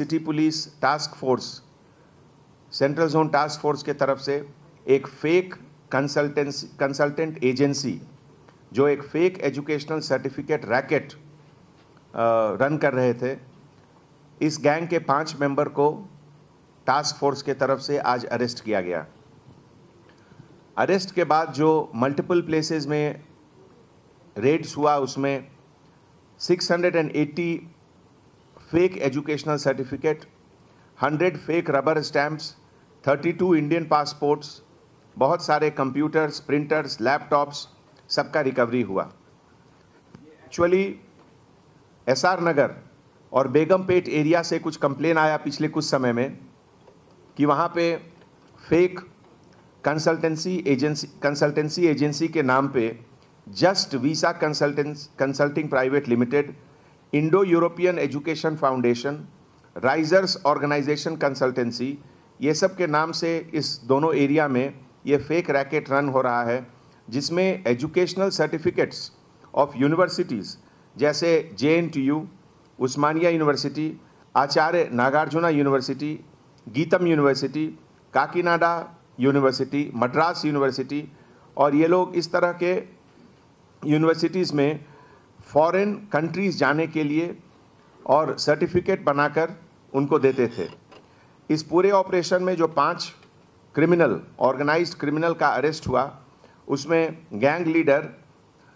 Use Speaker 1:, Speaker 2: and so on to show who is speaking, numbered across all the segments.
Speaker 1: City police task force, central zone task force के तरफ से एक फेक कंसल्टेंट एजेंसी जो एक fake educational certificate racket run कर रहे थे, इस गैंग के 5 मेंबर को टास्क फोर्स के तरफ से आज अरेस्ट किया गया। अरेस्ट के बाद जो मल्टीपल प्लेसेस में रेड्स हुआ, उसमें 680 fake educational certificate, 100 fake rubber stamps, 32 Indian passports, बहुत सारे कंप्यूटर्स, प्रिंटर्स, लैपटॉप्स, सबका रिकवरी हुआ। एक्चुअली एसआर नगर और बेगमपेट एरिया से कुछ कंप्लेन आया पिछले कुछ समय में कि वहाँ पे फेक कंसल्टेंसी एजेंसी के नाम पे just visa consulting private limited, Indo European education foundation, risers organisation consultancy, ये सब के नाम से इस दोनों एरिया में ये फेक रैकेट रन हो रहा है, जिसमें एजुकेशनल सर्टिफिकेट्स ऑफ यूनिवर्सिटीज़ जैसे JNTU, Osmania university, Acharya Nagarjuna university, GITAM university, Kakinada university, Madras university, और ये लोग इस तरह के यूनिवर्सिटीज़ में फॉरेन कंट्रीज़ जाने के लिए और सर्टिफिकेट बनाकर उनको देते थे। इस पूरे ऑपरेशन में जो 5 क्रिमिनल, ऑर्गेनाइज्ड क्रिमिनल का अरेस्ट हुआ, उसमें gang leader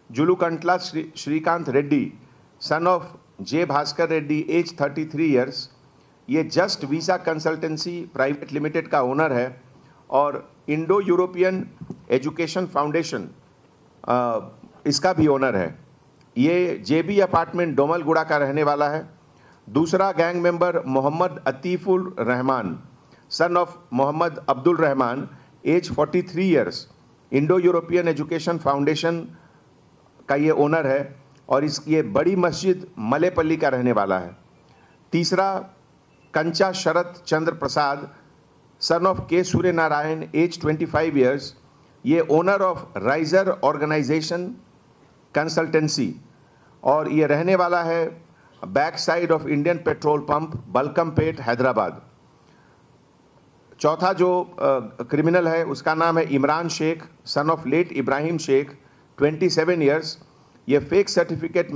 Speaker 1: Julukantla Srikanth Reddy, son of J Bhaskar Reddy, age 33 years, ये just visa consultancy private limited का ओनर है और इंडो यूरोपियन एजुकेशन फाउंडेशन इसका भी ओनर है। ये JB अपार्टमेंट डोमलगुड़ा का रहने वाला है। दूसरा gang member Mohammed Atiful Rahman, son of Mohammed Abdul Rahman, age 43 years, Indo European education foundation का ये ओनर है और ये बड़ी मस्जिद मलेपल्ली का रहने वाला है। तीसरा कंचा शरत Chandra Prasad, son of K Surya Narayan, age 25 years, ये owner of Riser organisation consultancy और ये रहने वाला है back side of Indian petrol pump, Balkampet, Hyderabad. चौथा जो क्रिमिनल है उसका नाम है Imran Sheikh, son of late Ibrahim Sheikh, 27 years, ये फेक सर्टिफिकेट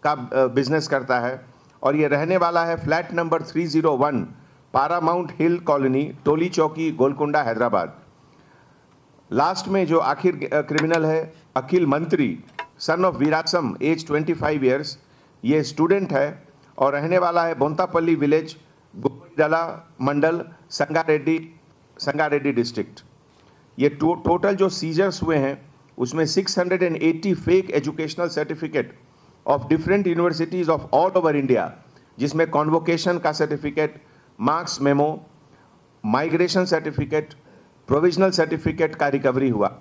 Speaker 1: का बिजनेस करता है और ये रहने वाला है flat number 301 Paramount hill colony, Toli Chowki, Golconda, Hyderabad. Last में जो आखिर क्रिमिनल है अखिल मंत्री, सन ऑफ वीरासम, एज 25 ईयर्स, ये स्टूडेंट है और रहने वाला है बोंतापल्ली विलेज, गोविंदला मंडल, संगारेड्डी डिस्ट्रिक्ट। ये टोटल जो सीजर्स हुए हैं उसमें 680 fake educational certificate of different universities of all over India, जिसमें कॉन्वोकेशन का certificate, marks memo, migration certificate, provisional certificate का रिकवरी हुआ।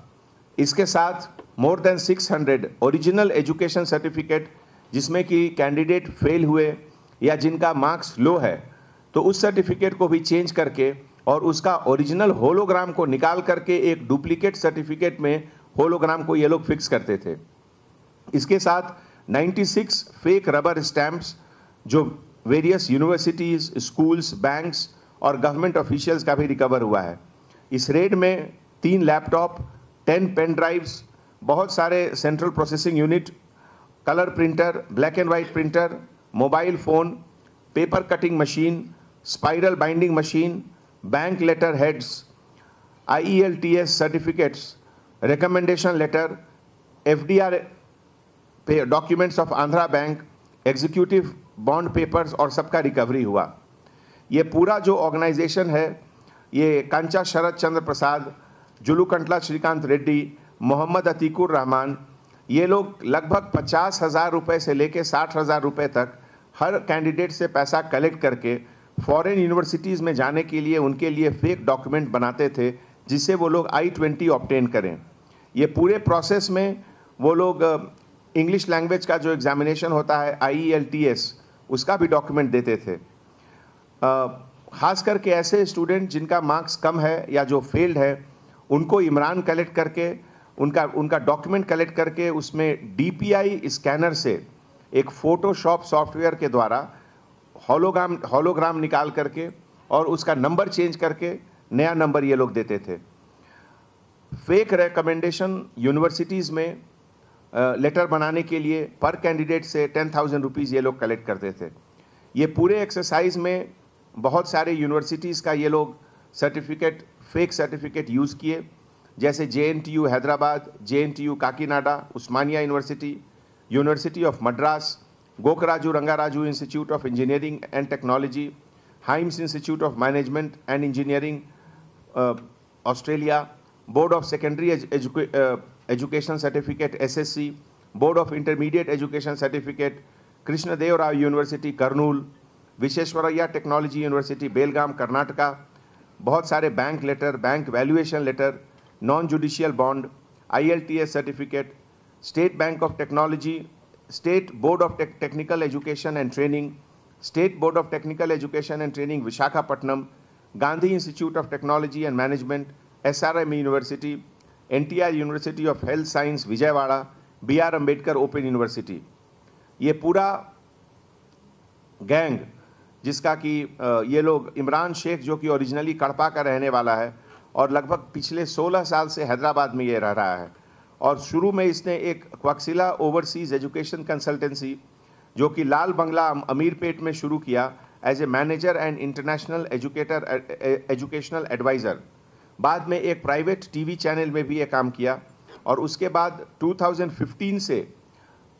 Speaker 1: इसके साथ more than 600 original education certificate, जिसमें कि कैंडिडेट फेल हुए या जिनका मार्क्स लो है, तो उस सर्टिफिकेट को भी चेंज करके और उसका ओरिजिनल होलोग्राम को निकाल करके एक डुप्लीकेट सर्टिफिकेट में होलोग्राम को ये लोग फिक्स करते थे। इसके साथ 96 फेक रबर स्टैम्प्स जो वेरियस यूनिवर्सिटीज़, स्कूल्स, बैंक्स और गवर्नमेंट ऑफिशियल्स का भी रिकवर हुआ है। इस रेड में 3 लैपटॉप, 10 पेन ड्राइव्स, बहुत सारे central processing unit, colour printer, black and white printer, mobile phone, paper cutting machine, spiral binding machine, bank letter heads, IELTS certificates, recommendation letter, FDR documents of Andhra bank, executive bond papers और सबका recovery हुआ। ये पूरा जो organisation है, ये कंचा शरद चंद्र प्रसाद, जुलुकंटला श्रीकांत रेड्डी, मोहम्मद अतीकुर रहमान, ये लोग लगभग 50,000 रुपये से लेके 60,000 रुपये तक हर कैंडिडेट से पैसा कलेक्ट करके फॉरेन यूनिवर्सिटीज़ में जाने के लिए उनके लिए फेक डॉक्यूमेंट बनाते थे, जिससे वो लोग I-20 ऑब्टेन करें। ये पूरे प्रोसेस में वो लोग इंग्लिश लैंग्वेज का जो एग्जामिनेशन होता है IELTS, उसका भी डॉक्यूमेंट देते थे। ख़ास करके ऐसे स्टूडेंट जिनका मार्क्स कम है या जो फेल्ड है, उनको इमरान कलेक्ट करके उनका डॉक्यूमेंट कलेक्ट करके उसमें DPI स्कैनर से एक फ़ोटोशॉप सॉफ्टवेयर के द्वारा हॉलोग्राम निकाल करके और उसका नंबर चेंज करके नया नंबर ये लोग देते थे। फेक रिकमेंडेशन यूनिवर्सिटीज़ में लेटर बनाने के लिए पर कैंडिडेट से 10,000 रुपीज़ ये लोग कलेक्ट करते थे। ये पूरे एक्सरसाइज में बहुत सारे यूनिवर्सिटीज़ का ये लोग सर्टिफिकेट, फेक सर्टिफिकेट यूज़ किए, जैसे JNTU Hyderabad, JNTU Kakinada, Osmania university, university of Madras, Gokaraju Rangaraju institute of engineering and technology, Hymes institute of management and engineering Australia, board of secondary education certificate SSC, board of intermediate education certificate Krishnadeva Rao university Kurnool, Visvesvaraya technology university Belgaum Karnataka, बहुत सारे bank letter, bank valuation letter, non judicial bond, ILTS certificate, state bank of technology, state board of technical education and training, state board of technical education and training Visakhapatnam, Gandhi institute of technology and management SRM university, NTR university of health science Vijayawada, BR Ambedkar open university. ये पूरा gang जिसका कि ये लोग इमरान शेख जो कि originally कड़पा का रहने वाला है और लगभग पिछले 16 साल से हैदराबाद में ये रह रहा है, और शुरू में इसने एक क्वाक्सिला ओवरसीज़ एजुकेशन कंसल्टेंसी जो कि लाल बंगला अमीरपेट में शुरू किया as a manager and international educational adviser. बाद में एक प्राइवेट TV चैनल में भी ये काम किया, और उसके बाद 2015 से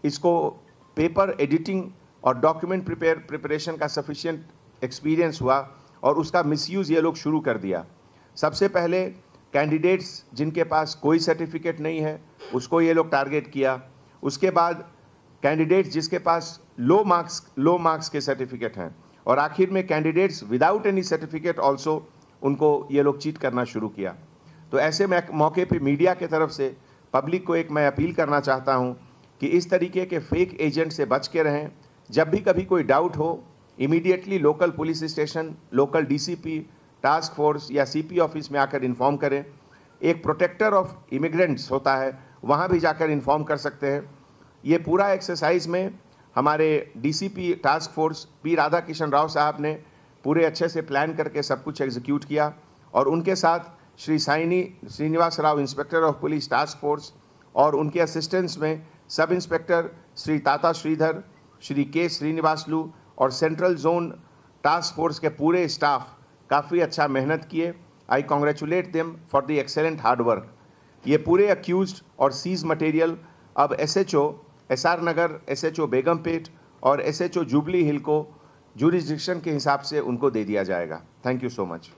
Speaker 1: इसको पेपर एडिटिंग और डॉक्यूमेंट प्रिपरेशन का सफिशिएंट एक्सपीरियंस हुआ और उसका मिसयूज़ ये लोग शुरू कर दिया। सबसे पहले कैंडिडेट्स जिनके पास कोई सर्टिफिकेट नहीं है उसको ये लोग टारगेट किया, उसके बाद कैंडिडेट्स जिसके पास लो मार्क्स के सर्टिफिकेट हैं, और आखिर में candidates without any certificate also उनको ये लोग चीट करना शुरू किया। तो ऐसे मौके पे मीडिया के तरफ से पब्लिक को एक मैं अपील करना चाहता हूँ कि इस तरीके के फेक एजेंट से बच के रहें। जब भी कभी कोई डाउट हो, immediately local police station, local DCP, task force या CP ऑफिस में आकर इन्फॉर्म करें। एक प्रोटेक्टर ऑफ इमिग्रेंट्स होता है, वहाँ भी जाकर इन्फॉर्म कर सकते हैं। ये पूरा एक्सरसाइज में हमारे DCP task force P Radhakishan Rao साहब ने पूरे अच्छे से प्लान करके सब कुछ एग्जीक्यूट किया, और उनके साथ Shri Srinivas Rao inspector of police task force और उनके असिस्टेंट्स में सब इंस्पेक्टर श्री ताता श्रीधर, श्री K श्रीनिवासलू और सेंट्रल जोन टास्क फोर्स के पूरे स्टाफ काफ़ी अच्छा मेहनत किए। I congratulate them for the excellent hard work. ये पूरे अक्यूज्ड और सीज मटेरियल अब SHO SR नगर, SHO बेगमपेट और SHO जुबली हिल को जुरिस्डिक्शन के हिसाब से उनको दे दिया जाएगा। Thank you so much.